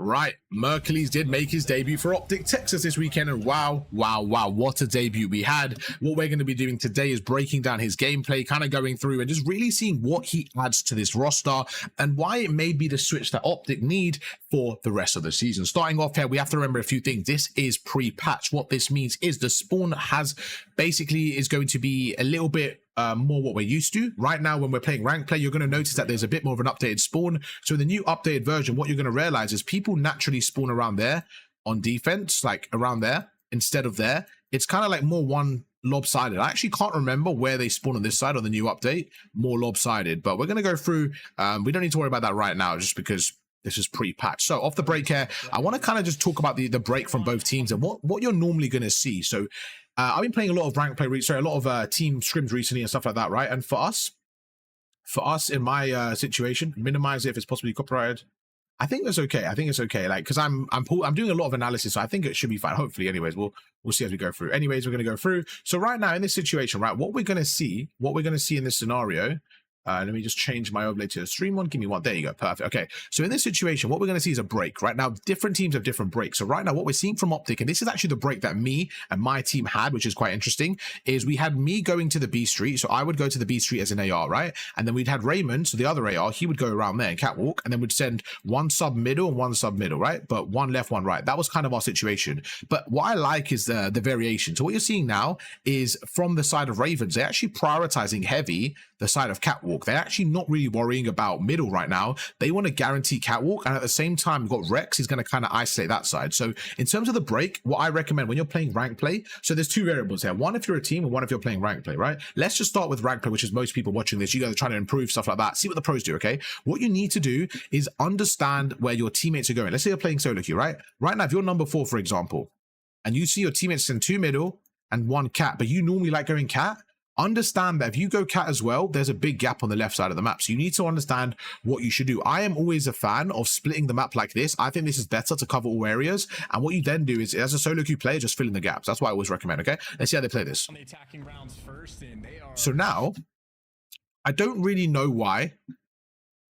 Right, Mercules did make his debut for Optic Texas this weekend, and wow, what a debut we had. What we're going to be doing today is breaking down his gameplay, kind of going through and just really seeing what he adds to this roster and why it may be the switch that Optic need for the rest of the season. Starting off here, we have to remember a few things. This is pre-patch. What this means is the spawn is going to be a little bit more what we're used to. Right now, when we're playing rank play, you're going to notice that there's a bit more of an updated spawn. So in the new updated version, what you're going to realize is people naturally spawn around there on defense, like around there instead of there. It's kind of like more one lopsided. I actually can't remember where they spawn on this side on the new update, more lopsided, but we're going to go through. We don't need to worry about that right now just because this is pre-patch. So off the break here, I want to kind of just talk about the break from both teams and what you're normally going to see. So I've been playing a lot of rank play, a lot of team scrims recently and stuff like that, right? And for us in my situation, minimize it if it's possibly copyrighted. I think that's okay. I think it's okay. Like, because I'm doing a lot of analysis, so I think it should be fine. Hopefully, anyways, we'll see as we go through. Anyways, we're going to go through. So right now in this situation, right, what we're going to see in this scenario. Let me just change my overlay to the stream one. Give me one. There you go. Perfect. Okay. So in this situation, what we're going to see is a break. Right now, different teams have different breaks. So right now, what we're seeing from Optic, and this is actually the break that me and my team had, which is quite interesting, is we had me going to the B Street. So I would go to the B Street as an AR, right? And then we'd had Raymond, so the other AR, he would go around there and catwalk, and then we'd send one sub middle and one sub middle, right? But one left, one right. That was kind of our situation. But what I like is the variation. So what you're seeing now is from the side of Ravens, they're actually prioritizing heavy the side of catwalk. They're actually not really worrying about middle right now. They want to guarantee catwalk, and at the same time, we've got Rex is going to kind of isolate that side. So in terms of the break, what I recommend when you're playing rank play, so there's two variables here. One if you're a team and one if you're playing rank play, right? Let's just start with rank play, which is most people watching this. You guys are trying to improve stuff like that. See what the pros do, okay? What you need to do is understand where your teammates are going. Let's say you're playing solo queue, right? Right now, if you're number 4, for example, and you see your teammates in 2 middle and 1 cat, but you normally like going cat, understand that if you go cat as well, there's a big gap on the left side of the map. So you need to understand what you should do. I am always a fan of splitting the map like this. I think this is better to cover all areas. And what you then do is, as a solo queue player, just fill in the gaps. That's what I always recommend, okay? Let's see how they play this. So now, I don't really know why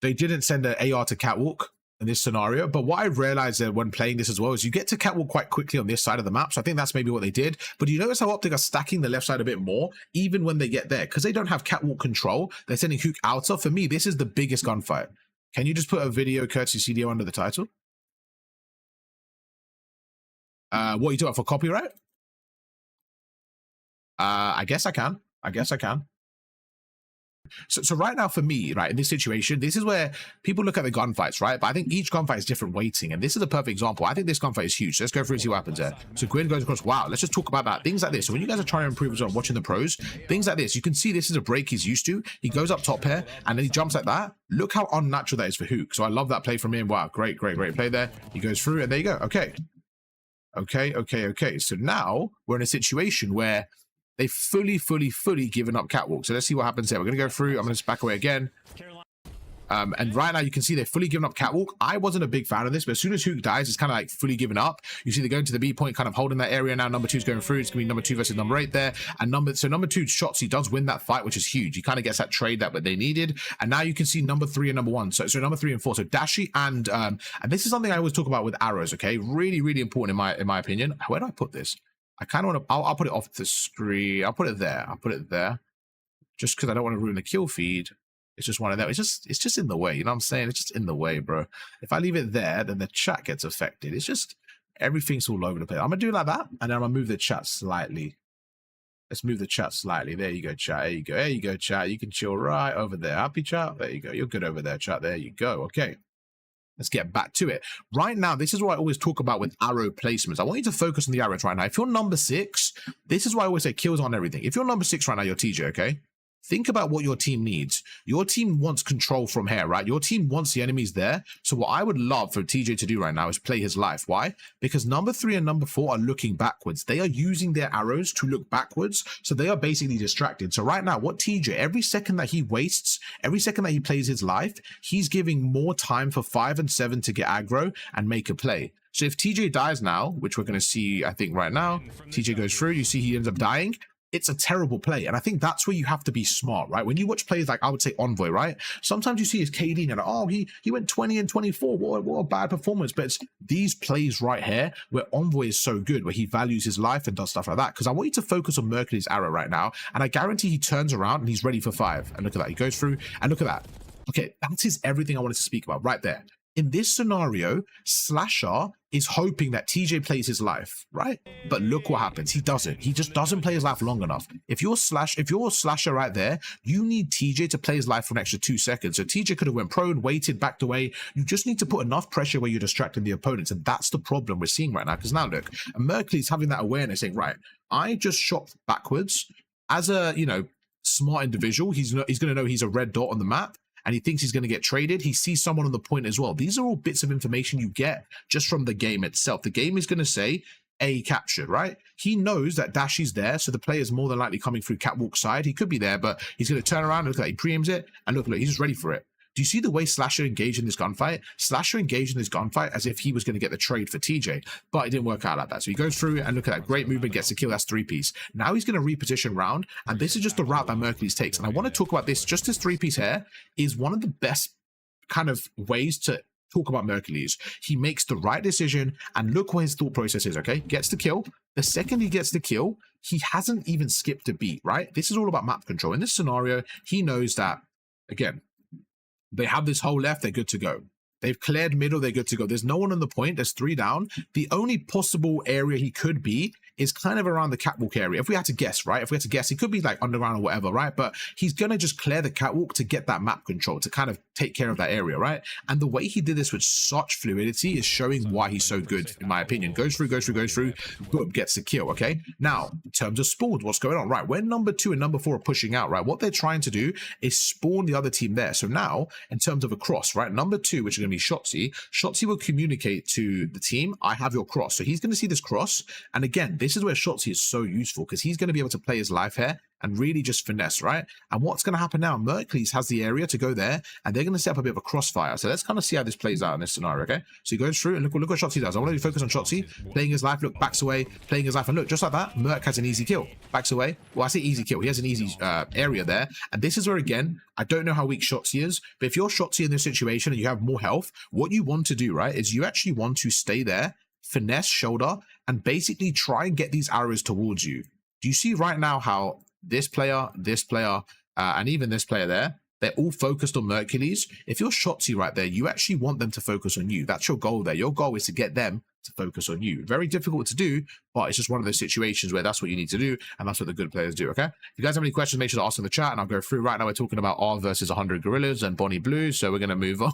they didn't send an AR to catwalk in this scenario, but what I realized that when playing this as well is you get to catwalk quite quickly on this side of the map. So I think that's maybe what they did. But you notice how Optic are stacking the left side a bit more, even when they get there, because they don't have catwalk control. They're sending Hook outer. For me, this is the biggest gunfight. Can you just put a video courtesy CDO under the title? What are you doing for copyright? I guess I can. So right now for me, right, in this situation, this is where people look at the gunfights, right? But I think each gunfight is different weighting, and this is a perfect example. I think this gunfight is huge. So let's go through and see what happens there. So Gwyn goes across. Wow, let's just talk about that. Things like this. So when you guys are trying to improve as well, watching the pros, things like this, you can see this is a break he's used to. He goes up top here, and then he jumps like that. Look how unnatural that is for Hook. So I love that play from him. Wow, great play there. He goes through, and there you go. Okay. So now we're in a situation where they've fully given up catwalk. So let's see what happens there. We're going to go through. I'm going to back away again. And right now you can see they've fully given up catwalk. I wasn't a big fan of this, but as soon as Hook dies, it's kind of like fully given up. You see they're going to the B point, kind of holding that area now. Number 2's going through. It's going to be number 2 versus number 8 there. And number 2 shots, he does win that fight, which is huge. He kind of gets that trade that they needed. And now you can see number 3 and number 1. So number 3 and 4. So Dashi and this is something I always talk about with arrows, okay? Really important in my opinion. Where do I put this? I kind of want to, I'll put it off the screen. I'll put it there. Just because I don't want to ruin the kill feed. It's just one of them. It's just in the way. You know what I'm saying? It's just in the way, bro. If I leave it there, then the chat gets affected. It's just, everything's all over the place. I'm going to do it like that. And then I'm going to move the chat slightly. Let's move the chat slightly. There you go, chat. There you go, chat. You can chill right over there. Happy, chat? There you go. You're good over there, chat. There you go. Okay. Let's get back to it. Right now, this is what I always talk about with arrow placements. I want you to focus on the arrows right now. If you're number 6, this is why I always say kills on everything. If you're number 6 right now, you're TJ, okay? Think about what your team needs. Your team wants control from here, right? Your team wants the enemies there. So what I would love for TJ to do right now is play his life. Why? Because number 3 and number 4 are looking backwards. They are using their arrows to look backwards. So they are basically distracted. So right now, what TJ, every second that he wastes, every second that he plays his life, he's giving more time for 5 and 7 to get aggro and make a play. So if TJ dies now, which we're going to see, I think right now, TJ goes through, you see he ends up dying. it's a terrible play. And I think that's where you have to be smart, right? When you watch players like, I would say, Envoy, right? Sometimes you see his KD and, oh, he went 20 and 24. What a bad performance. But it's these plays right here where Envoy is so good, where he values his life and does stuff like that. Because I want you to focus on Mercules' arrow right now. And I guarantee he turns around and he's ready for 5. And look at that. He goes through and look at that. Okay, that is everything I wanted to speak about right there. In this scenario, Slasher is hoping that TJ plays his life, right? But look what happens. He doesn't. He just doesn't play his life long enough. If you're Slasher right there, you need TJ to play his life for an extra 2 seconds. So TJ could have went prone, waited, backed away. You just need to put enough pressure where you're distracting the opponents. And that's the problem we're seeing right now. Because now look, Mercules having that awareness saying, right, I just shot backwards. As a, smart individual, he's going to know he's a red dot on the map. And he thinks he's going to get traded. He sees someone on the point as well. These are all bits of information you get just from the game itself. The game is going to say A captured, right? He knows that Dashy's there, so the player is more than likely coming through catwalk side. He could be there, but he's going to turn around, look at that, he preempts it, and look, he's just ready for it. Do you see the way Slasher engaged in this gunfight? Slasher engaged in this gunfight as if he was going to get the trade for TJ, but it didn't work out like that. So he goes through and look at that great movement, gets the kill. That's 3-piece. Now he's going to reposition round, and this is just the route that Mercules takes. And I want to talk about this. Just this 3-piece here is one of the best kind of ways to talk about Mercules. He makes the right decision, and look what his thought process is, okay? Gets the kill. The second he gets the kill, he hasn't even skipped a beat, right? This is all about map control. In this scenario, he knows that, again, they have this whole left, they're good to go. They've cleared middle, they're good to go. There's no one on the point, there's 3 down. The only possible area he could be is kind of around the catwalk area. If we had to guess, right? If we had to guess, he could be like underground or whatever, right? But he's gonna just clear the catwalk to get that map control, to kind of take care of that area, right? And the way he did this with such fluidity is showing why he's so good, in my opinion. Goes through, boom, gets the kill, okay? Now, in terms of spawns, what's going on? Right, when number 2 and number 4 are pushing out, right? What they're trying to do is spawn the other team there. So now, in terms of a cross, right? Number 2, which is gonna be Shotzi will communicate to the team, I have your cross. So he's going to see this cross. And again, this is where Shotzi is so useful, because he's going to be able to play his life here and really just finesse, right? And what's going to happen now? Mercules has the area to go there, and they're going to set up a bit of a crossfire. So let's kind of see how this plays out in this scenario, okay? So he goes through, and look what Shotzi does. I want to focus on Shotzi, playing his life, look, backs away, playing his life, and look, just like that, Merc has an easy kill. Backs away. Well, I say easy kill. He has an easy area there. And this is where, again, I don't know how weak Shotzi is, but if you're Shotzi in this situation and you have more health, what you want to do, right, is you actually want to stay there, finesse shoulder, and basically try and get these arrows towards you. Do you see right now how this player, and even this player there, they're all focused on Mercules? If you're Shotzi right there, you actually want them to focus on you. That's your goal there. Your goal is to get them to focus on you. Very difficult to do, but it's just one of those situations where that's what you need to do, and that's what the good players do, okay? If you guys have any questions, make sure to ask in the chat, and I'll go through. Right now we're talking about R versus 100 Gorillas and Bonnie Blue, so we're going to move on.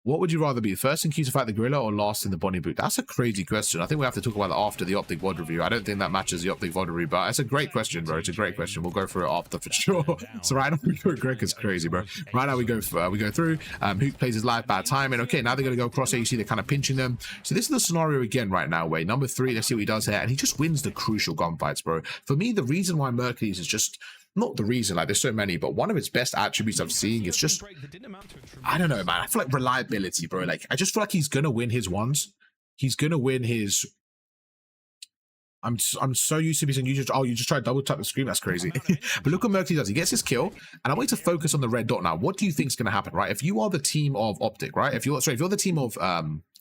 What would you rather be, first in queue to fight the gorilla or last in the Bonnie boot? That's a crazy question. I think we have to talk about that after the Optic VOD review. I don't think that matches the Optic VOD review, but it's a great question, bro. It's a great question. We'll go through it after for sure. So right now we go, Greg is crazy, bro. Right now we go through. Hook plays his life, bad time, and okay, now they're going to go across here. You see they're kind of pinching them. So this is the scenario again right now, where number 3, let's see what he does here, and he just wins the crucial gunfights, bro. For me, the reason why Mercules is just, not the reason, like there's so many, but one of its best attributes I've seen is just, I don't know, man. I feel like reliability, bro. Like, I just feel like he's going to win his ones. He's going to win his, I'm so used to being, you just try to double tap the screen. That's crazy. But look what Mercules does. He gets his kill, and I want you to focus on the red dot now. What do you think is going to happen, right? If you are the team of Optic, right? If you're the team of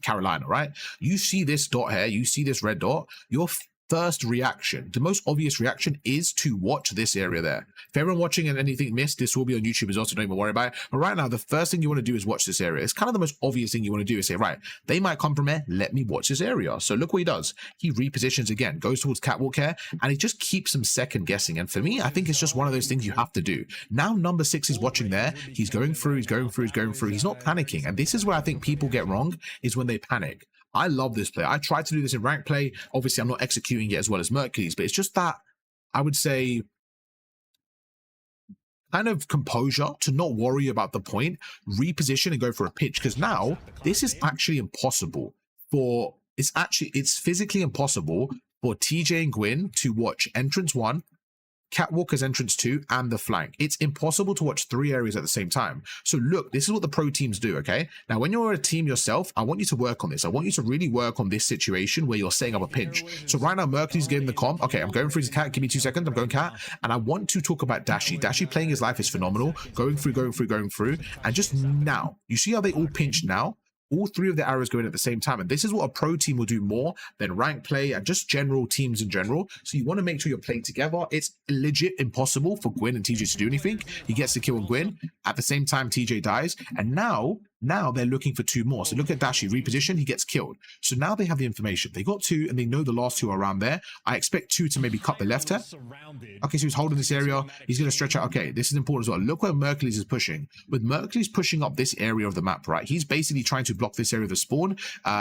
Carolina, right? You see this dot here, you see this red dot, your first reaction, the most obvious reaction, is to watch this area there. If everyone watching and anything missed, this will be on YouTube as well, so don't even worry about it. But right now, the first thing you want to do is watch this area. It's kind of the most obvious thing you want to do is say, right, they might come from here, let me watch this area. So look what he does. He repositions again, goes towards catwalk here, and he just keeps them second guessing. And for me, I think it's just one of those things you have to do. Now number 6 is watching there. He's going through. He's not panicking. And this is where I think people get wrong, is when they panic. I love this play. I tried to do this in rank play. Obviously, I'm not executing it as well as Mercules, but it's just that, I would say, kind of composure to not worry about the point, reposition and go for a pitch. Because now, this is actually impossible for, it's physically impossible for TJ and Gwyn to watch entrance 1, Catwalker's entrance 2, and the flank. It's impossible to watch 3 areas at the same time. So look, this is what the pro teams do, okay? Now, when you're a team yourself, I want you to work on this. I want you to really work on this situation where you're setting up a pinch. So right now, Mercules getting the comp. Okay, I'm going through his cat. Give me 2 seconds. I'm going cat. And I want to talk about Dashi. Dashi playing his life is phenomenal. Going through. And just now, you see how they all pinch now? All 3 of the arrows going at the same time. And this is what a pro team will do more than rank play and just general teams in general. So you want to make sure you're playing together. It's legit impossible for Gwyn and TJ to do anything. He gets the kill on Gwyn. At the same time, TJ dies. And now they're looking for 2 more. So look at Dashi, reposition, he gets killed. So now they have the information. They got 2 and they know the last 2 are around there. I expect 2 to maybe cut the left here. Okay, so he's holding this area. He's going to stretch out. Okay, this is important as well. Look where Mercules is pushing. With Mercules pushing up this area of the map, right? He's basically trying to block this area of the spawn,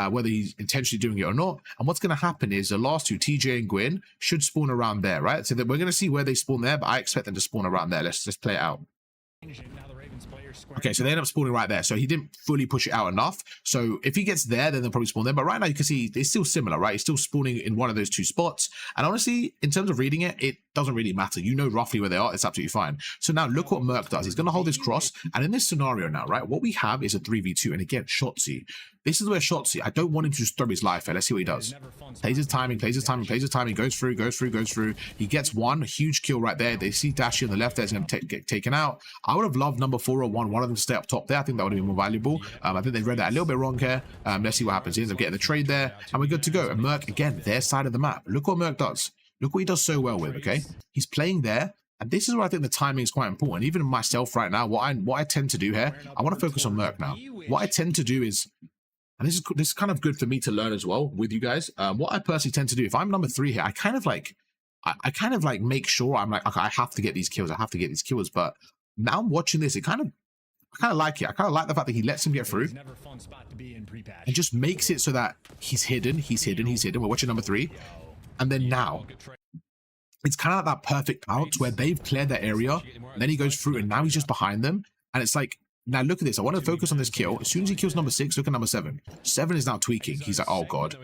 whether he's intentionally doing it or not. And what's going to happen is the last 2, TJ and Gwyn, should spawn around there, right? So that we're going to see where they spawn there, but I expect them to spawn around there. Let's just play it out. Okay, so they end up spawning right there. So he didn't fully push it out enough. So if he gets there, then they'll probably spawn there. But right now you can see it's still similar, right? He's still spawning in one of those 2 spots. And honestly, in terms of reading it, it doesn't really matter. You know roughly where they are. It's absolutely fine. So now look what Merc does. He's going to hold his cross. And in this scenario now, right, what we have is a 3v2. And again, Shotzi. This is where Shotzi, I don't want him to just throw his life here. Let's see what he does. Plays his timing, goes through. He gets 1 huge kill right there. They see Dashi on the left there. He's going to get taken out. I would have loved number 401, one of them to stay up top there. I think that would have been more valuable. I think they read that a little bit wrong here. Let's see what happens. He ends up getting the trade there. And we're good to go. And Merc, again, their side of the map. Look what Merc does. Look what he does so well with, okay? He's playing there. And this is where I think the timing is quite important. Even myself right now, what I tend to do here, I want to focus on Merc now. What I tend to do is, and this is kind of good for me to learn as well with you guys. What I personally tend to do, if I'm number 3 here, I kind of like make sure I'm like, okay, I have to get these kills. But now I'm watching this, I kind of like it. I kind of like the fact that he lets him get through and just makes it so that he's hidden. We're watching number 3. And then now it's kind of like that perfect bounce where they've cleared their area. And then he goes through and now he's just behind them. And it's like, now look at this. I want to focus on this kill. As soon as he kills number 6, look at number 7. 7 is now tweaking. He's like, oh god,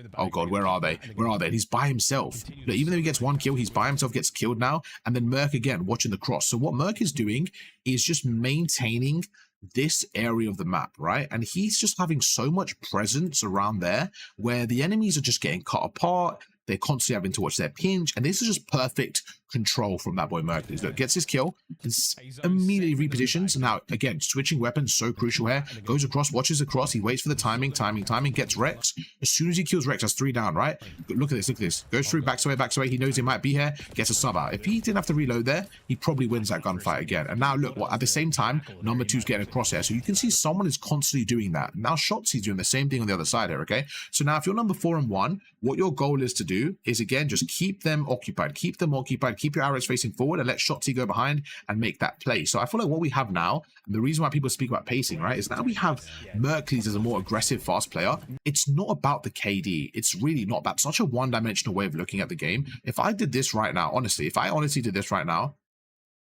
where are they? And he's by himself. Look, even though he gets 1 kill, he's by himself, gets killed now. And then Merc again, watching the cross. So what Merc is doing is just maintaining this area of the map, right? And he's just having so much presence around there where the enemies are just getting cut apart. They're constantly having to watch their pinch, and this is just perfect control from that boy Mercules. Look, gets his kill, and immediately repositions. And now, again, switching weapons, so crucial here. Goes across, watches across, he waits for the timing, gets Rex. As soon as he kills Rex, that's 3 down, right? Look at this. Goes through, backs away. He knows he might be here, gets a sub out. If he didn't have to reload there, he probably wins that gunfight again. And now, look, at the same time, number 2's getting across here. So you can see someone is constantly doing that. Now, Shotzi's doing the same thing on the other side here, okay? So now, if you're number 4 and 1, what your goal is to do is, again, just keep them occupied, keep your arrows facing forward, and let Shotzi go behind and make that play. So I feel like what we have now, and the reason why people speak about pacing, right, is now we have Mercules as a more aggressive, fast player. It's not about the KD. It's really not. That's such a one-dimensional way of looking at the game. If I did this right now, honestly, did this right now,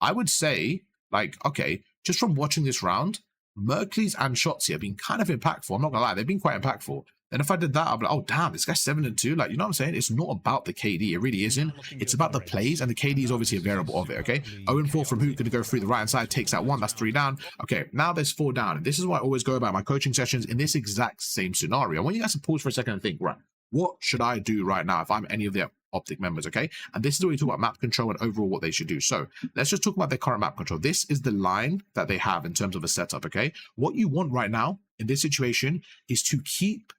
I would say, like, okay, just from watching this round, Mercules and Shotzi have been kind of impactful. I'm not gonna lie, they've been quite impactful. Then if I did that, I'd be like, oh damn, this guy's 7 and 2. Like, you know what I'm saying? It's not about the KD. It really isn't. It's about the plays, and the KD is obviously a variable of it, okay? 0 and 4 from Hoot, gonna go through the right hand side, takes that 1, that's 3 down. Okay, now there's 4 down. And this is what I always go about my coaching sessions in this exact same scenario. I want you guys to pause for a second and think, right, what should I do right now if I'm any of the Optic members, okay? And this is where we talk about map control and overall what they should do. So let's just talk about their current map control. This is the line that they have in terms of a setup, okay? What you want right now in this situation is to keep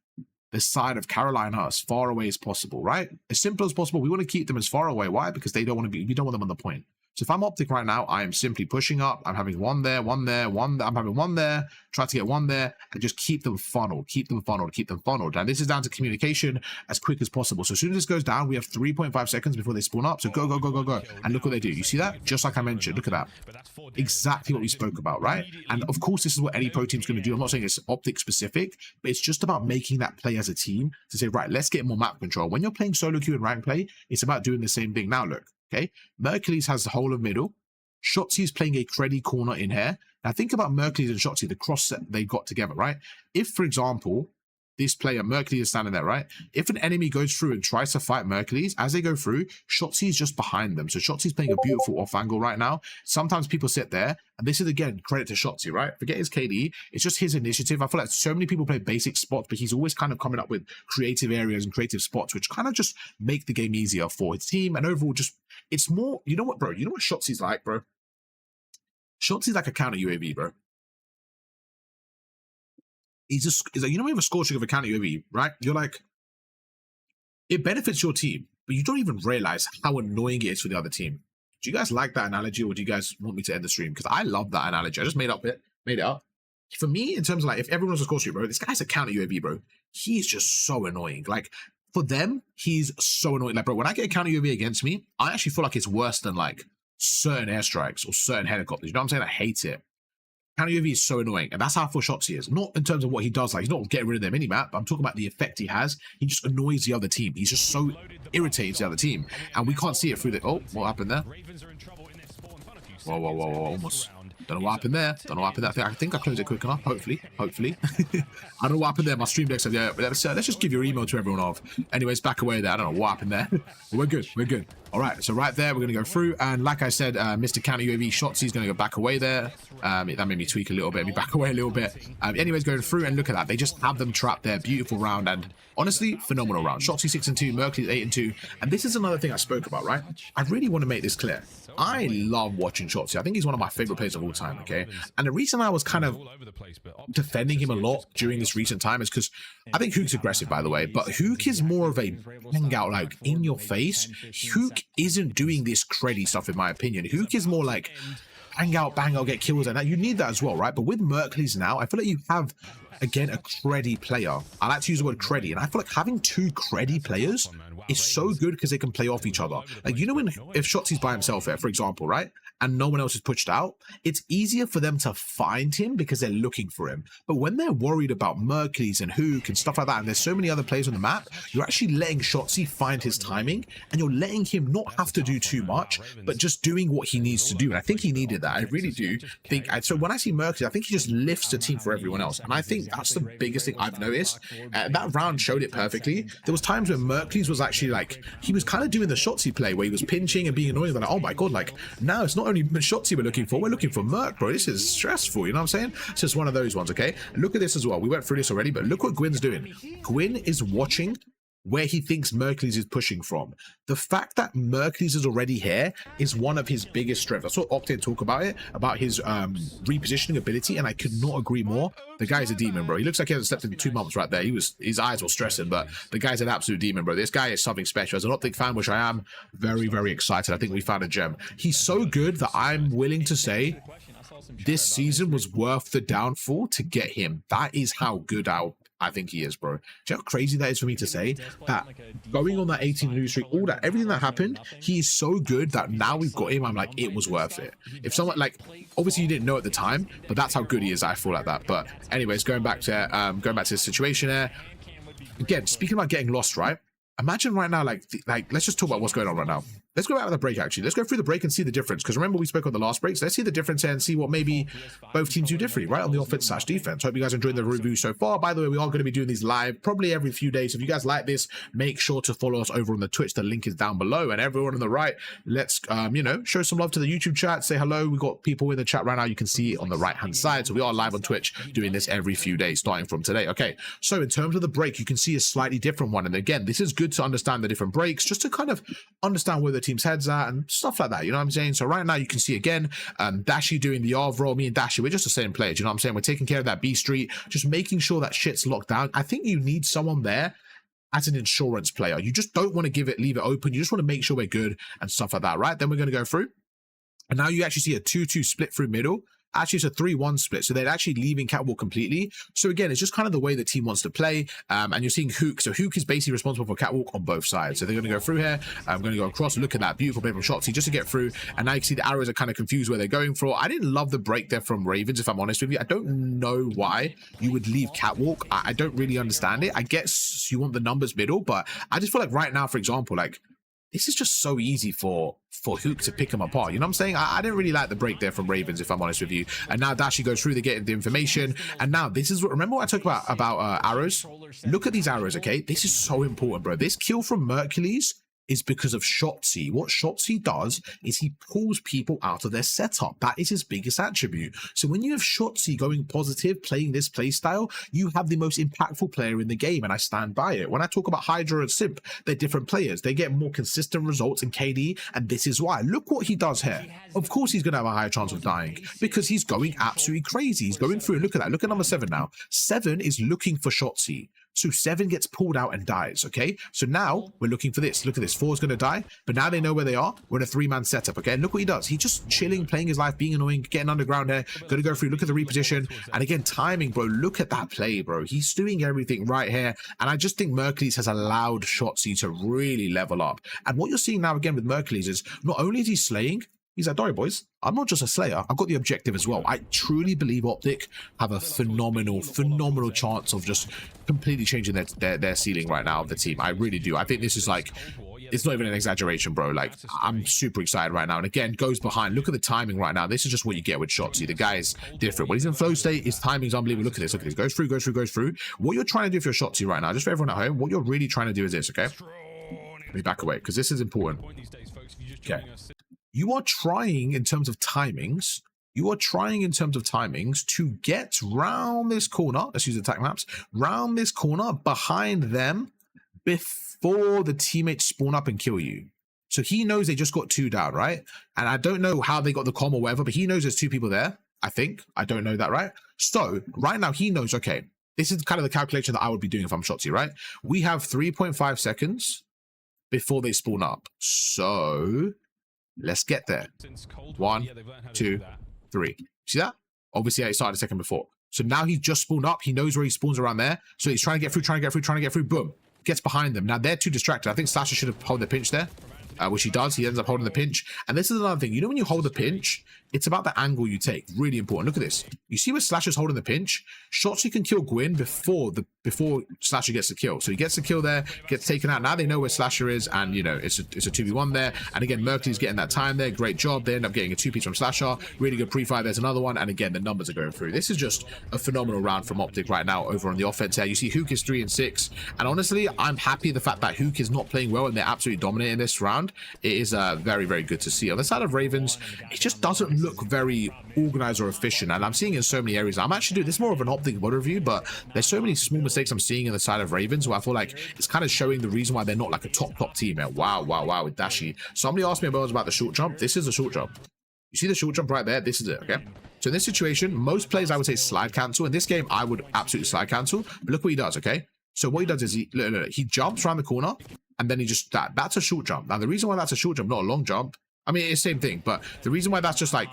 the side of Carolina as far away as possible, right? As simple as possible. We want to keep them as far away. Why? Because we don't want them on the point. So if I'm Optic right now, I am simply pushing up. I'm having 1 there, 1 there. I'm having 1 there, try to get 1 there, and just keep them funneled. And this is down to communication as quick as possible. So as soon as this goes down, we have 3.5 seconds before they spawn up. So go. And look what they do. You see that? Just like I mentioned. Look at that. Exactly what we spoke about, right? And of course, this is what any pro team's going to do. I'm not saying it's Optic specific, but it's just about making that play as a team to say, right, let's get more map control. When you're playing solo queue and rank play, it's about doing the same thing. Now look. Okay, Mercules has the whole of middle. Shotzi is playing a creddy corner in here. Now think about Mercules and Shotzi, the cross set they got together, right? If, for example, this player, Mercules, is standing there, right? If an enemy goes through and tries to fight Mercules, as they go through, Shotzzy is just behind them. So Shotzzy's playing a beautiful off angle right now. Sometimes people sit there, and this is, again, credit to Shotzzy, right? Forget his KD. It's just his initiative. I feel like so many people play basic spots, but he's always kind of coming up with creative areas and creative spots, which kind of just make the game easier for his team. And overall, just, it's more, you know what, bro? You know what Shotzzy's like, bro? Shotzzy's like a counter UAV, bro. He's like, you know, when you have a scorching of a counter UAV, right? You're like, it benefits your team, but you don't even realize how annoying it is for the other team. Do you guys like that analogy, or do you guys want me to end the stream? Because I love that analogy. I just made it up. For me, in terms of like, if everyone's a scorching, bro, this guy's a counter UAV, bro. He's just so annoying. Like, for them, he's so annoying. Like, bro, when I get a counter UAV against me, I actually feel like it's worse than like certain airstrikes or certain helicopters. You know what I'm saying? I hate it. Counter UAV is so annoying, and that's how for Shotzzy is. Not in terms of what he does, like he's not getting rid of their mini-map, but I'm talking about the effect he has. He just annoys the other team. He's just so irritates the other team, and we can't see it through the... Oh, what happened there? Whoa, whoa, whoa, whoa, almost. Don't know what happened there. Don't know what happened there. I think I closed it quick enough. Hopefully. I don't know what happened there. My stream deck said, yeah, let's just give your email to everyone off. Anyways, back away there. I don't know what happened there. We're good. We're good. All right. So right there, we're going to go through. And like I said, Mr. Counter UAV Shotzzy is going to go back away there. That made me tweak a little bit. Me back away a little bit. Anyways, going through, and look at that. They just have them trapped there. Beautiful round. And honestly, phenomenal round. Shotzzy 6-2, Mercules 8-2. And this is another thing I spoke about, right? I really want to make this clear. I love watching Shotzzy. I think he's one of my favorite players of all time, okay? And the reason I was kind of defending him a lot during this recent time is because I think Hook's aggressive, by the way, but Hook is more of a hangout, like, in your face. Hook isn't doing this creddy stuff, in my opinion. Hook is more like hang out, bang out, get kills, and that. You need that as well, right? But with Mercules now, I feel like you have, again, a creddy player. I like to use the word creddy, and I feel like having two creddy players is so good because they can play off each other. Like, you know, if Shotzzy's by himself here, for example, right? And no one else is pushed out, it's easier for them to find him because they're looking for him. But when they're worried about Mercules and Hook and stuff like that, and there's so many other players on the map, you're actually letting Shotzzy find his timing, and you're letting him not have to do too much, but just doing what he needs to do. And I think he needed that. I really do think. So when I see Mercules, I think he just lifts the team for everyone else. And I think that's the biggest thing I've noticed. That round showed it perfectly. There was times when Mercules was actually like, he was kind of doing the Shotzzy play where he was pinching and being annoying. Like, oh my God, like, now it's not only Shotzzy we're looking for Merc, bro. This is stressful, you know what I'm saying? It's just one of those ones, okay? Look at this as well. We went through this already, but look what Gwyn's doing. Gwyn is watching where he thinks Mercules is pushing from. The fact that Mercules is already here is one of his biggest strengths. I saw Optic talk about it, about his repositioning ability, and I could not agree more. The guy's a demon, bro. He looks like he hasn't slept in 2 months right there. His eyes were stressing, but the guy's an absolute demon, bro. This guy is something special. As an Optic fan, which I am, very, very excited. I think we found a gem. He's so good that I'm willing to say this season was worth the downfall to get him. That is how good I think he is, bro. Do you know how crazy that is for me to say? That going on that 18-lose streak, all that, everything that happened, he is so good that now we've got him. I'm like, it was worth it. If someone, like, obviously you didn't know at the time, but that's how good he is. I feel like that. But anyways, going back to the situation there. Again, speaking about getting lost, right? Imagine right now, like, let's just talk about what's going on right now. Let's go out of the break, actually. Let's go through the break and see the difference. Because remember, we spoke on the last break. So let's see the difference here and see what maybe both teams do differently, right? On the offense/defense. Hope you guys are enjoying the review so far. By the way, we are going to be doing these live probably every few days. So if you guys like this, make sure to follow us over on the Twitch. The link is down below. And everyone on the right, let's, you know, show some love to the YouTube chat. Say hello. We've got people in the chat right now. You can see it on the right-hand side. So we are live on Twitch doing this every few days, starting from today. Okay. So in terms of the break, you can see a slightly different one. And again, this is good to understand the different breaks, just to kind of understand where the team's heads at and stuff like that, you know what I'm saying? So right now you can see again, Dashy doing the Arv role. Me and Dashy, we're just the same players, you know what I'm saying? We're taking care of that B street, just making sure that shit's locked down. I think you need someone there as an insurance player. You just don't want to leave it open. You just want to make sure we're good and stuff like that, right? Then we're going to go through, and now you actually see a 2-2 split through middle. Actually, it's a 3-1 split, so they're actually leaving Catwalk completely. So again, it's just kind of the way the team wants to play, and you're seeing Hook. So Hook is basically responsible for Catwalk on both sides. So they're going to go through here. I'm going to go across. Look at that beautiful play from Shotzzy just to get through. And now you can see the arrows are kind of confused where they're going for. I didn't love the break there from Ravens, if I'm honest with you. I don't know why you would leave Catwalk. I don't really understand it. I guess you want the numbers middle, but I just feel like right now, for example, like, this is just so easy for Hook to pick him apart. You know what I'm saying? I didn't really like the break there from Ravens, if I'm honest with you. And now Dashi goes through, they get the information. And now this is what, remember what I talked about arrows? Look at these arrows, okay? This is so important, bro. This kill from Mercules is because of Shotzi. What Shotzi does is he pulls people out of their setup. That is his biggest attribute. So when you have Shotzi going positive, playing this play style, you have the most impactful player in the game, and I stand by it. When I talk about Hydra and Simp, they're different players. They get more consistent results in KD, and this is why. Look what he does here. Of course he's going to have a higher chance of dying because he's going absolutely crazy. He's going through, and look at that. Look at number 7 now. 7 is looking for Shotzi. So 7 gets pulled out and dies, okay? So now we're looking for this. Look at this. 4 is going to die, but now they know where they are. We're in a 3-man setup, okay? And look what he does. He's just chilling, playing his life, being annoying, getting underground here. Going to go through. Look at the reposition. And again, timing, bro. Look at that play, bro. He's doing everything right here. And I just think Mercules has allowed Shotzi to really level up. And what you're seeing now again with Mercules is not only is he slaying, he's like, don't worry, boys, I'm not just a slayer. I've got the objective as well. I truly believe Optic have a phenomenal chance of just completely changing their ceiling right now of the team. I really do. I think this is like, it's not even an exaggeration, bro. Like, I'm super excited right now. And again, goes behind. Look at the timing right now. This is just what you get with Shotzi. The guy is different. When he's in flow state, his timing's unbelievable. Look at this. Look at this. Goes through, goes through, goes through. What you're trying to do for your Shotzi right now, just for everyone at home, what you're really trying to do is this, okay? Let me back away because this is important. Okay. You are trying in terms of timings, to get round this corner. Let's use attack maps. Round this corner behind them before the teammates spawn up and kill you. So he knows they just got 2 down, right? And I don't know how they got the comm or whatever, but he knows there's 2 people there. I think. I don't know that, right? So right now he knows, okay, this is kind of the calculation that I would be doing if I'm Shotzi, right? We have 3.5 seconds before they spawn up. So let's get there. 1, 2, 3. See that? Obviously, I started a second before. So now he's just spawned up. He knows where he spawns around there. So he's trying to get through. Boom. Gets behind them. Now they're too distracted. I think Slasher should have held the pinch there, which he does. He ends up holding the pinch. And this is another thing. You know when you hold the pinch, it's about the angle you take. Really important. Look at this. You see where Slasher's holding the pinch? Shotzi can kill Gwyn before Slasher gets the kill. So he gets the kill there, gets taken out. Now they know where Slasher is, and you know it's a 2v1 there. And again, Mercules getting that time there. Great job. They end up getting a 2-piece from Slasher. Really good pre-fire. There's another one. And again, the numbers are going through. This is just a phenomenal round from Optic right now over on the offense here. You see Hook is 3 and 6. And honestly, I'm happy the fact that Hook is not playing well and they're absolutely dominating this round. It is very, very good to see. On the side of Ravens, it just doesn't look very organized or efficient, and I'm seeing in so many areas. I'm actually doing this is more of an Optic mod review, but there's so many small mistakes I'm seeing in the side of Ravens where I feel like it's kind of showing the reason why they're not like a top team. Wow with Dashi. Somebody asked me about the short jump. This is a short jump. You see the short jump right there? This is it, okay? So in this situation, most players I would say slide cancel. In this game, I would absolutely slide cancel, but look what he does, okay? So what he does is he jumps around the corner, and then he just that's a short jump. Now the reason why that's a short jump, not a long jump, I mean, it's the same thing, but the reason why that's just like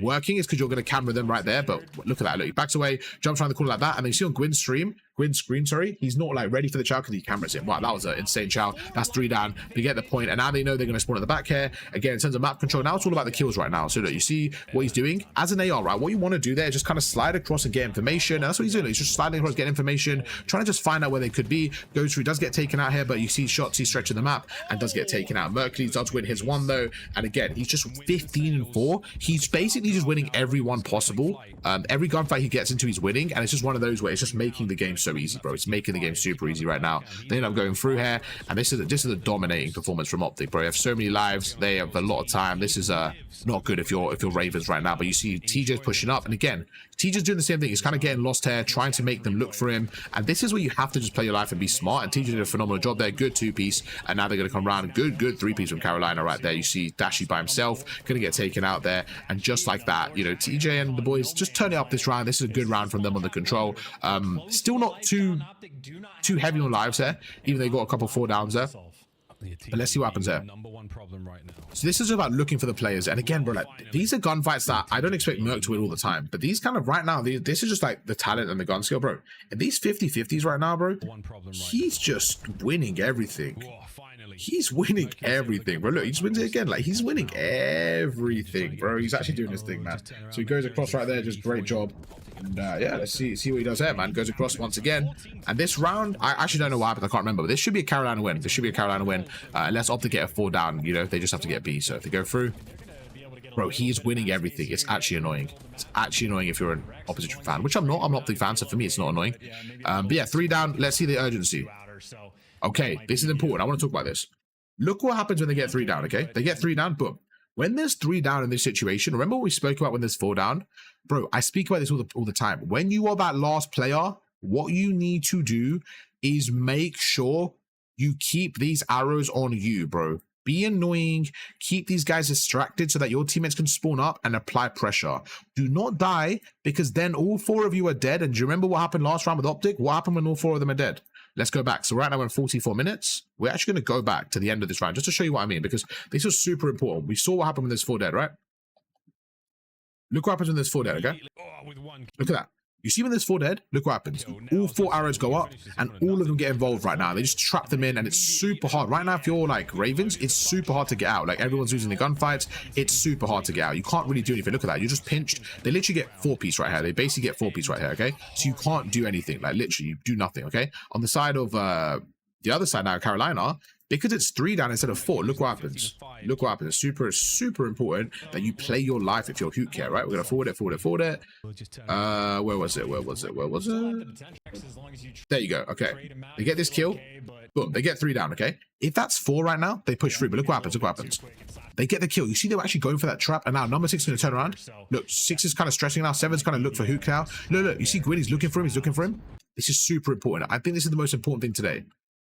working is because you're going to camera them right there. But look at that. Look, he backs away, jumps around the corner like that. And then you see on Gwyn's screen, he's not like ready for the chow because he cameras him. Wow, that was an insane chow. That's 3 down. They get the point, and now they know they're going to spawn at the back here. Again, in terms of map control, now it's all about the kills right now. So look, you see what he's doing as an AR, right? What you want to do there is just kind of slide across and get information. And that's what he's doing. He's just sliding across, get information, trying to just find out where they could be. Goes through, does get taken out here, but you see Shotzi stretching the map and does get taken out. Mercules does win his 1 though, and again, he's just 15 and 4. He's basically just winning every one possible. Every gunfight he gets into, he's winning, and it's just one of those where it's just making the game so easy, bro. It's making the game super easy right now. They end up going through here, and this is a dominating performance from Optic, bro. They have so many lives, they have a lot of time. This is not good if you're Ravens right now, but you see TJ's pushing up, and again, TJ's doing the same thing. He's kind of getting lost here, trying to make them look for him, and this is where you have to just play your life and be smart, and TJ did a phenomenal job there. Good 2-piece, and now they're going to come around. Good 3-piece from Carolina right there. You see Dashi by himself, going to get taken out there, and just like that, you know, TJ and the boys just turn it up this round. This is a good round from them on the control. Still not too heavy on lives there, even though they got a couple 4 downs there. But let's see what happens there. So this is about looking for the players, and again, bro, like these are gunfights that I don't expect Merc to win all the time, but these kind of right now, this is just like the talent and the gun skill, bro. And these 50-50s right now, bro, he's just winning everything. He's winning everything, bro. Look, he just wins it again. Like, he's winning everything, bro. He's actually doing this thing, man. So he goes across right there, just great job. And yeah, let's see what he does there, man. Goes across once again. And this round, I actually don't know what happened. I can't remember. But this should be a Carolina win. This should be a Carolina win. Unless Optic get a 4 down, you know, they just have to get B. So if they go through, bro, he is winning everything. It's actually annoying. It's actually annoying if you're an opposition fan, which I'm not. I'm an Optic fan, so for me, it's not annoying. But yeah, 3 down. Let's see the urgency. Okay, this is important. I want to talk about this. Look what happens when they get 3 down, okay? They get 3 down, boom. When there's 3 down in this situation, remember what we spoke about when there's 4 down? Bro, I speak about this all the time. When you are that last player, what you need to do is make sure you keep these arrows on you, bro. Be annoying, keep these guys distracted so that your teammates can spawn up and apply pressure. Do not die, because then all 4 of you are dead. And do you remember what happened last round with Optic? What happened when all 4 of them are dead? Let's go back. So right now we're in 44 minutes. We're actually going to go back to the end of this round just to show you what I mean, because this was super important. We saw what happened when there's 4 dead, right? Look what happens when there's 4 dead, okay? Look at that. You see when there's 4 dead? Look what happens. All 4 arrows go up and all of them get involved right now. They just trap them in and it's super hard. Right now, if you're like Ravens, it's super hard to get out. Like everyone's losing the gunfights. It's super hard to get out. You can't really do anything. Look at that. You're just pinched. They literally get 4-piece right here. They basically get 4-piece right here, okay? So you can't do anything. Like literally, you do nothing, okay? On the side of the other side now, Carolina, because it's 3 down instead of 4, look what happens. Look what happens. It's super important that you play your life if you're Hook here, right? We're going to forward it. Where was it? There you go. Okay. They get this kill. Boom. They get 3 down, okay? If that's 4 right now, they push through. But look what happens. They get the kill. You see they were actually going for that trap. And now number 6 is going to turn around. Look, 6 is kind of stressing now. 7's kind of look for Hook now. Look. You see Gwyn, he's looking for him. This is super important. I think this is the most important thing today.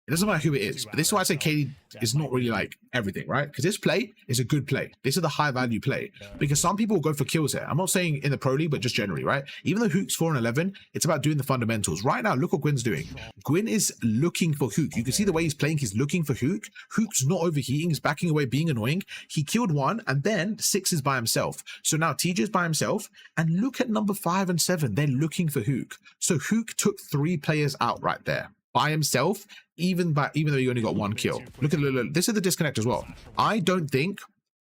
It doesn't matter who it is, but this is why I say KD is not really like everything, right? Because this play is a good play. This is the high value play, because some people will go for kills here. I'm not saying in the pro league, but just generally, right? Even though Hook's 4 and 11, it's about doing the fundamentals. Right now, look what Gwyn's doing. Gwyn is looking for Hook. You can see the way he's playing. He's looking for Hook. Hook's not overheating. He's backing away, being annoying. He killed 1, and then 6 is by himself. So now TJ's by himself, and look at number 5 and 7. They're looking for Hook. So Hook took 3 players out right there by himself, even though he only got 1 kill. Look, this is the disconnect as well. I don't think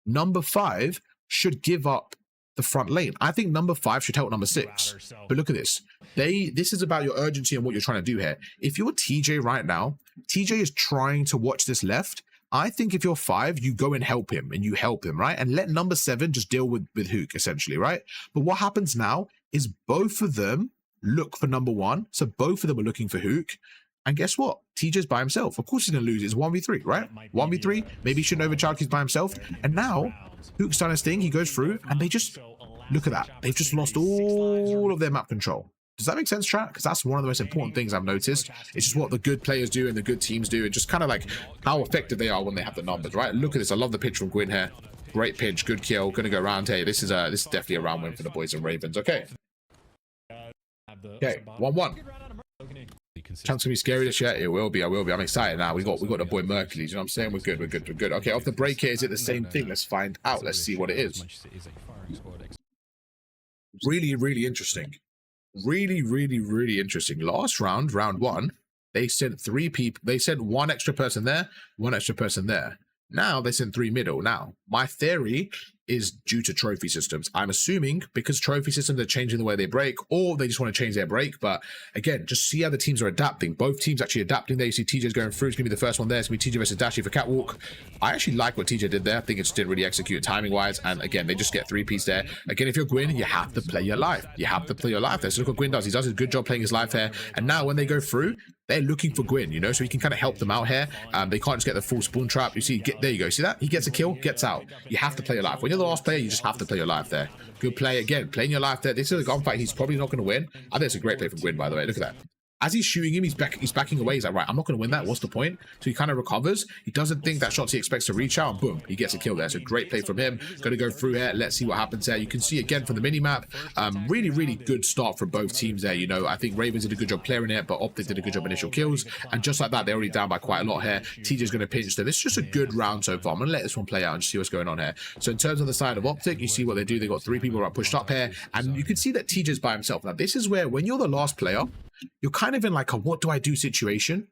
number 5 should give up the front lane. I think number 5 should help number 6. But look at this. This is about your urgency and what you're trying to do here. If you're TJ right now, TJ is trying to watch this left. I think if you're 5, you go and help him, right? And let number 7 just deal with Hook, essentially, right? But what happens now is both of them look for number 1. So both of them are looking for Hook. And guess what? TJ's by himself. Of course he's going to lose. It's 1v3, right? 1v3. Maybe he shouldn't overcharge. He's by himself. And now, Hook's done his thing. He goes through, and they just... Look at that. They've just lost all of their map control. Does that make sense, chat? Because that's one of the most important things I've noticed. It's just what the good players do and the good teams do. And just kind of like how effective they are when they have the numbers, right? Look at this. I love the pitch from Gwyn here. Great pitch. Good kill. Going to go around. Hey, this is definitely a round win for the boys and Ravens. Okay. Okay. 1-1. Chance to be scary this year. It will be. I'm excited now. We got the boy Mercules. You know what I'm saying? We're good. Okay, off the break here, is it the same thing? Let's find out. Let's see what it is. Really interesting. Really interesting. Last round 1, they sent 3 people. They sent 1 extra person there, 1 extra person there. Now they send 3 middle. Now, my theory is due to trophy systems. I'm assuming because trophy systems are changing the way they break, or they just want to change their break. But again, just see how the teams are adapting. Both teams actually adapting there. You see TJ's going through. It's going to be the first one there. It's going to be TJ versus Dashy for Catwalk. I actually like what TJ did there. I think it just didn't really execute timing-wise. And again, they just get 3-piece there. Again, if you're Gwyn, you have to play your life. There. So look what Gwyn does. He does a good job playing his life here. And now when they go through, they're looking for Gwyn, you know, so he can kind of help them out here. They can't just get the full spawn trap. You see, there you go. See that? He gets a kill, gets out. You have to play your life. When you're the last player, you just have to play your life there. Good play. Again, playing your life there. This is a gunfight. He's probably not going to win. I think it's a great play from Gwyn, by the way. Look at that. As he's shooting him, he's backing away. He's like, right, I'm not going to win that. What's the point? So he kind of recovers. He doesn't think that shots he expects to reach out. And boom, he gets a kill there. So great play from him. Going to go through here. Let's see what happens there. You can see again from the mini-map. Really good start from both teams there. You know, I think Ravens did a good job clearing it, but Optic did a good job initial kills. And just like that, they're already down by quite a lot here. TJ's going to pinch there. This is just a good round so far. I'm going to let this one play out and see what's going on here. So in terms of the side of Optic, you see what they do. They got 3 people right pushed up here. And you can see that TJ's by himself. Now, this is where when you're the last player, you're kind of in like a what do I do situation.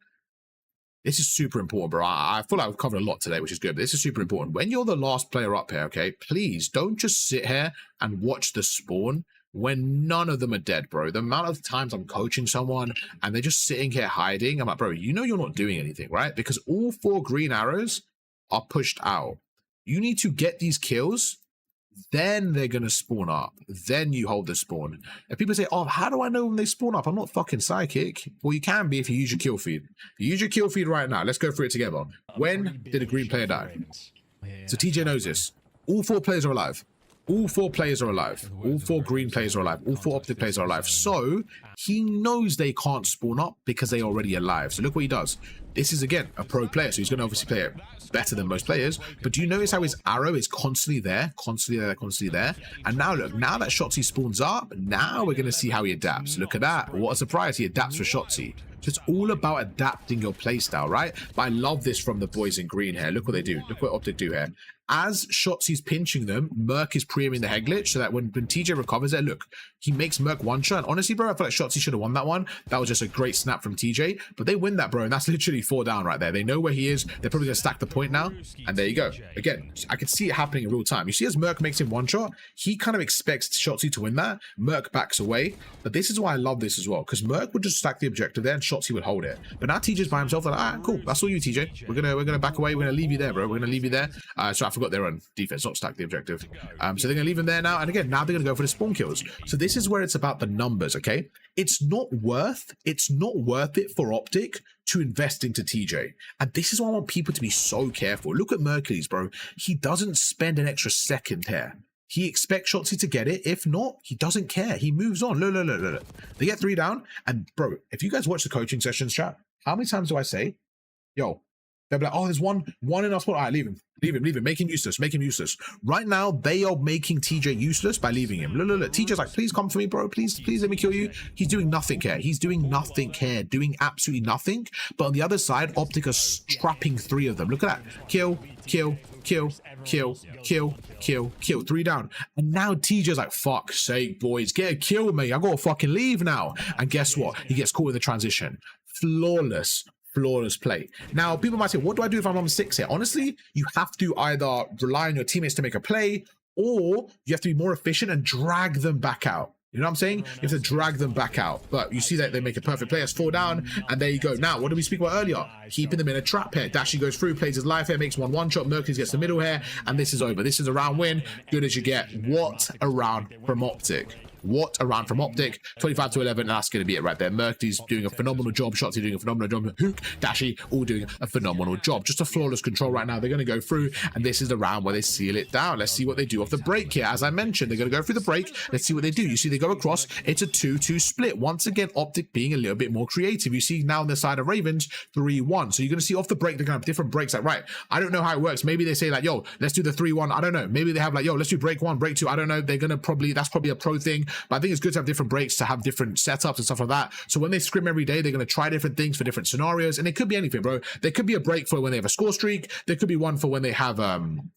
This is super important, bro. I feel like I've covered a lot today, which is good, but this is super important. When you're the last player up here, okay, please don't just sit here and watch the spawn when none of them are dead, bro. The amount of times I'm coaching someone and they're just sitting here hiding, I'm like, bro, you know you're not doing anything, right? Because all 4 green arrows are pushed out. You need to get these kills, then they're going to spawn up. Then you hold the spawn. And people say, oh, how do I know when they spawn up? I'm not fucking psychic. Well, you can be if you use your kill feed. You use your kill feed right now. Let's go through it together. When did a green player die? So TJ knows this. All 4 players are alive. All 4 players are alive. All 4 green players are alive. All 4 Optic players are alive. So he knows they can't spawn up because they're already alive. So look what he does. This is, again, a pro player, so he's going to obviously play it better than most players. But do you notice how his arrow is constantly there, constantly there, constantly there? And now, look, now that Shotzzy spawns up, now we're going to see how he adapts. Look at that. What a surprise. He adapts for Shotzzy. So it's all about adapting your playstyle, right? But I love this from the boys in green here. Look what they do. Look what Optic do here. As Shotzi's pinching them, Merc is pre-aiming the head glitch so that when TJ recovers there, look, he makes Merc one shot. And honestly, bro, I feel like Shotzi should have won that one. That was just a great snap from TJ. But they win that, bro, and that's literally 4 down right there. They know where he is. They're probably going to stack the point now. And there you go. Again, I can see it happening in real time. You see as Merc makes him one shot, he kind of expects Shotzi to win that. Merc backs away. But this is why I love this as well, because Merc would just stack the objective there and Shotzi would hold it. But now TJ's by himself. They're like, ah, cool. That's all you, TJ. We're gonna back away. We're gonna leave you there, bro. We're gonna leave you there. So I forgot their own defense, not stack the objective. So they're gonna leave him there now. And again, now they're gonna go for the spawn kills. So this is where it's about the numbers, okay? It's not worth it for Optic to invest into TJ. And this is why I want people to be so careful. Look at Mercules, bro. He doesn't spend an extra second here. He expects Shotzzy to get it. If not, he doesn't care. He moves on. Look. They get 3 down. And bro, if you guys watch the coaching sessions, chat, how many times do I say, yo, they'll be like, oh, there's one in our spot. All right, leave him. Make him useless. Right now, they are making TJ useless by leaving him. Look. TJ's like, please come for me, bro. Please let me kill you. He's doing nothing here. Doing absolutely nothing. But on the other side, Optic are trapping 3 of them. Look at that. Kill. 3 down. And now TJ's like, fuck's sake, boys, get a kill, mate. I gotta fucking leave now. And guess what? He gets caught in the transition. Flawless play. Now, people might say, what do I do if I'm on 6 here? Honestly, you have to either rely on your teammates to make a play, or you have to be more efficient and drag them back out. You know what I'm saying? You have to drag them back out. But you see that they make a perfect play. It's 4 down, and there you go. Now, what did we speak about earlier? Keeping them in a trap here. Dashi goes through, plays his life here, makes one shot. Mercules gets the middle here, and this is over. This is a round win. Good as you get. What a round from Optic. 25-11, and that's going to be it right there. Mercules doing a phenomenal job. Shotzzy doing a phenomenal job. Hook, Dashi, all doing a phenomenal job. Just a flawless control right now. They're going to go through, and this is the round where they seal it down. Let's see what they do off the break here. As I mentioned, they're going to go through the break. Let's see what they do. You see they go across. It's a 2-2 split. Once again, Optic being a little bit more creative. You see now on the side of Ravens, 3-1. So you're going to see off the break, they're going to have different breaks. Like, right, I don't know how it works. Maybe they say like, yo, let's do the 3-1. I don't know. Maybe they have like, yo, let's do break 1, break 2. I don't know. They're going to probably, that's probably a pro thing. But I think it's good to have different breaks, to have different setups and stuff like that. So when they scrim every day, they're going to try different things for different scenarios, and it could be anything, bro. There could be a break for when they have a score streak. There could be one for when they have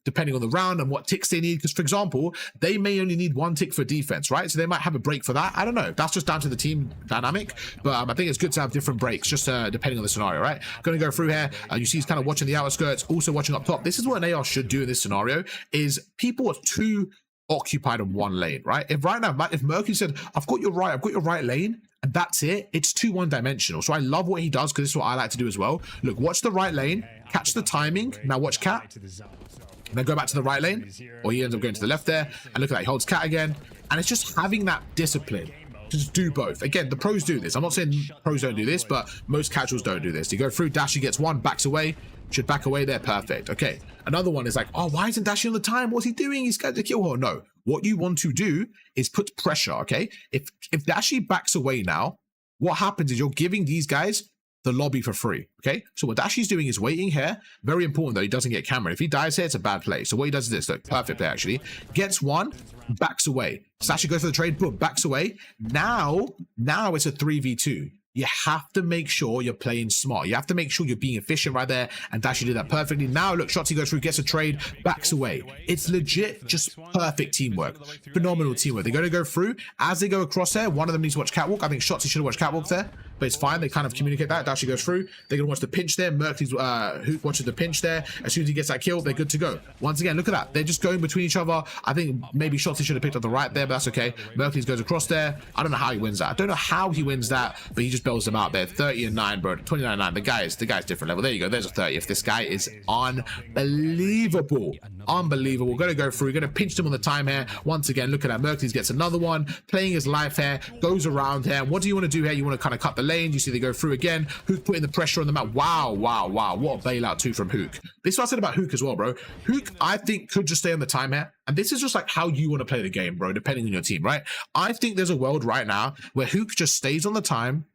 depending on the round and what ticks they need, because for example, they may only need 1 tick for defense, right? So they might have a break for that. I don't know. That's just down to the team dynamic, but I think it's good to have different breaks, just depending on the scenario, right? Going to go through here. You see he's kind of watching the outer skirts, also watching up top. This is what an AR should do in this scenario, is people are too occupied on 1 lane, right? If right now, if Mercury said, I've got your right lane, and that's it, it's too one-dimensional. So I love what he does, because this is what I like to do as well. Look, watch the right lane, catch the timing. Now watch Cat, and then go back to the right lane, or he ends up going to the left there, and look at that, he holds Cat again. And it's just having that discipline to just do both. Again, the pros do this. I'm not saying pros don't do this, but most casuals don't do this. You go through, Dashi gets 1, backs away, should back away there, perfect. Okay, another one is like, oh, why isn't Dashi on the time? What's he doing? He's got to kill her. No, what you want to do is put pressure, okay? If Dashi backs away now, what happens is you're giving these guys the lobby for free, okay? So what Dashi's doing is waiting here. Very important though, he doesn't get camera. If he dies here, it's a bad play. So what he does is this, look, perfect play actually. Gets 1, backs away. Dashi goes for the trade, boom, backs away. Now it's a 3v2. you have to make sure you're playing smart. You have to make sure you're being efficient right there, and Dashi did that perfectly. Now look, Shotzi goes through, gets a trade, backs away. It's legit just perfect teamwork, phenomenal teamwork. They're going to go through. As they go across there, one of them needs to watch catwalk. I think Shotzi should have watched catwalk there, but it's fine. They kind of communicate that. Dashi goes through. They're going to watch the pinch there. Mercules Hook watches the pinch there. As soon as he gets that kill, they're good to go. Once again, look at that. They're just going between each other. I think maybe Shotzi should have picked up the right there, but that's okay. Mercules goes across there. I don't know how he wins that. I don't know how he wins that, but he just bails them out there. 30 and 9, bro. 29 and 9. The guy's different level. There you go. There's a 30th. This guy is unbelievable. Unbelievable. Gonna go through. Gonna pinch them on the time here. Once again, look at that. Mercules gets another one. Playing his life here. Goes around here. What do you want to do here? You want to kind of cut the lane. You see they go through again. Hook putting the pressure on the map. Wow, wow, wow. What a bailout too from Hook. This is what I said about Hook as well, bro. Hook, I think, could just stay on the time here. And this is just like how you want to play the game, bro, depending on your team, right? I think there's a world right now where Hook just stays on the time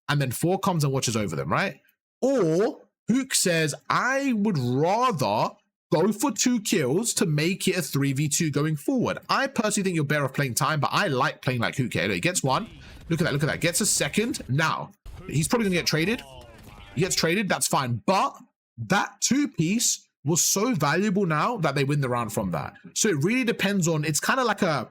and then 4 comes and watches over them, right? Or Hook says, I would rather go for 2 kills to make it a 3v2 going forward. I personally think you're better off playing time, but I like playing like Hook here. Look, he gets 1. Look at that, look at that. Gets a second. Now, he's probably going to get traded. He gets traded, that's fine. But that 2-piece was so valuable now that they win the round from that. So it really depends on, it's kind of like a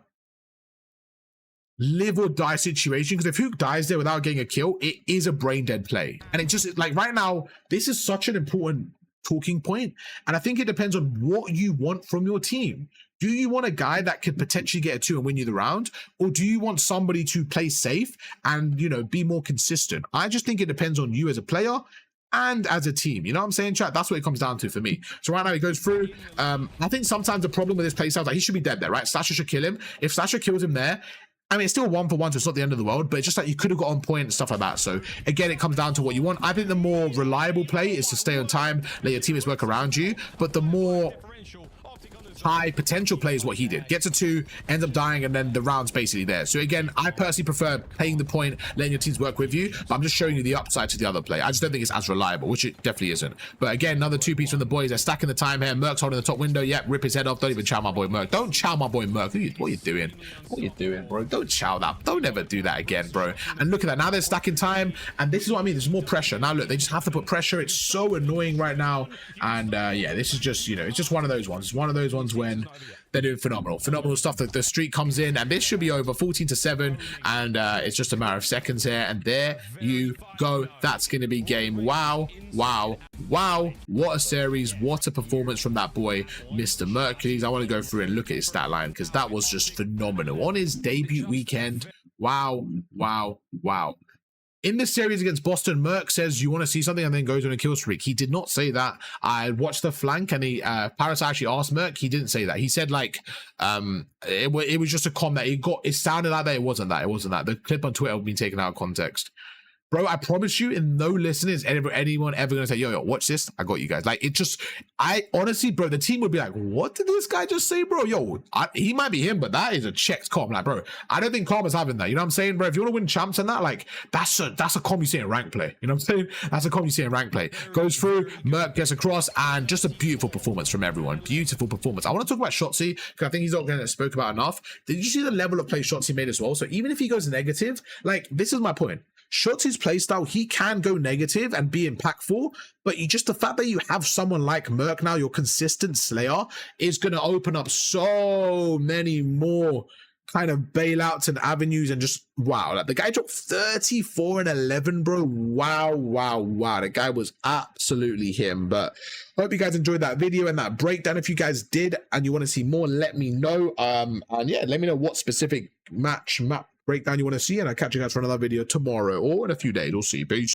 live or die situation, because if Hook dies there without getting a kill, it is a brain dead play. And it just, like right now, this is such an important talking point, and I think it depends on what you want from your team. Do you want a guy that could potentially get a 2 and win you the round, or do you want somebody to play safe and, you know, be more consistent? I just think it depends on you as a player and as a team. You know what I'm saying, chat? That's what it comes down to for me. So right now he goes through. I think sometimes the problem with this playstyle is like he should be dead there, right? Slasher should kill him. If Slasher kills him there, I mean, it's still 1 for 1, so it's not the end of the world, but it's just like you could have got on point and stuff like that. So again, it comes down to what you want. I think the more reliable play is to stay on time, let your teammates work around you, but the more high potential play is what he did. Gets a 2, ends up dying, and then the round's basically there. So again, I personally prefer playing the point, letting your teams work with you, but I'm just showing you the upside to the other play. I just don't think it's as reliable, which it definitely isn't. But again, another 2-piece from the boys. They're stacking the time here. Merc's holding the top window. Yep, rip his head off. Don't even chow my boy Merc. Don't chow my boy Merc. What are you doing? What are you doing, bro? Don't chow that. Don't ever do that again, bro. And look at that. Now they're stacking time, and this is what I mean. There's more pressure. Now look, they just have to put pressure. It's so annoying right now. And yeah, this is just, you know, it's just one of those ones. It's one of those ones when they're doing phenomenal stuff. That the streak comes in, and this should be over 14-7, and it's just a matter of seconds here, and there you go. That's going to be game. Wow, wow, wow. What a series. What a performance from that boy, Mr. Mercules. I want to go through and look at his stat line, because that was just phenomenal on his debut weekend. Wow, wow, wow. In this series against Boston, Merc says, you want to see something, and then goes on a kill streak. He did not say that. I watched the flank, and he Paris actually asked Merc. He didn't say that. He said like it was just a comment. It sounded like that. It wasn't that. It wasn't that. The clip on Twitter will be taken out of context. Bro, I promise you, in no listeners, anyone ever gonna say, yo, watch this. I got you guys. Like, it just, I honestly, bro, the team would be like, what did this guy just say, bro? Yo, he might be him, but that is a checked comp. Like, bro, I don't think Karma's having that. You know what I'm saying, bro? If you want to win champs and that, like, that's a comp you see in rank play. You know what I'm saying? That's a comp you see in rank play. Goes through, Merc gets across, and just a beautiful performance from everyone. Beautiful performance. I want to talk about Shotzi, because I think he's not going to spoke about enough. Did you see the level of play Shotzi made as well? So even if he goes negative, like, this is my point. Shotzi's playstyle, he can go negative and be impactful, but the fact that you have someone like Merc now, your consistent slayer, is going to open up so many more kind of bailouts and avenues, and just wow. Like, the guy dropped 34 and 11, bro. Wow, wow, wow. The guy was absolutely him. But I hope you guys enjoyed that video and that breakdown. If you guys did and you want to see more, let me know. And yeah, let me know what specific map breakdown you want to see, and I'll catch you guys for another video tomorrow or in a few days. We'll see. Peace.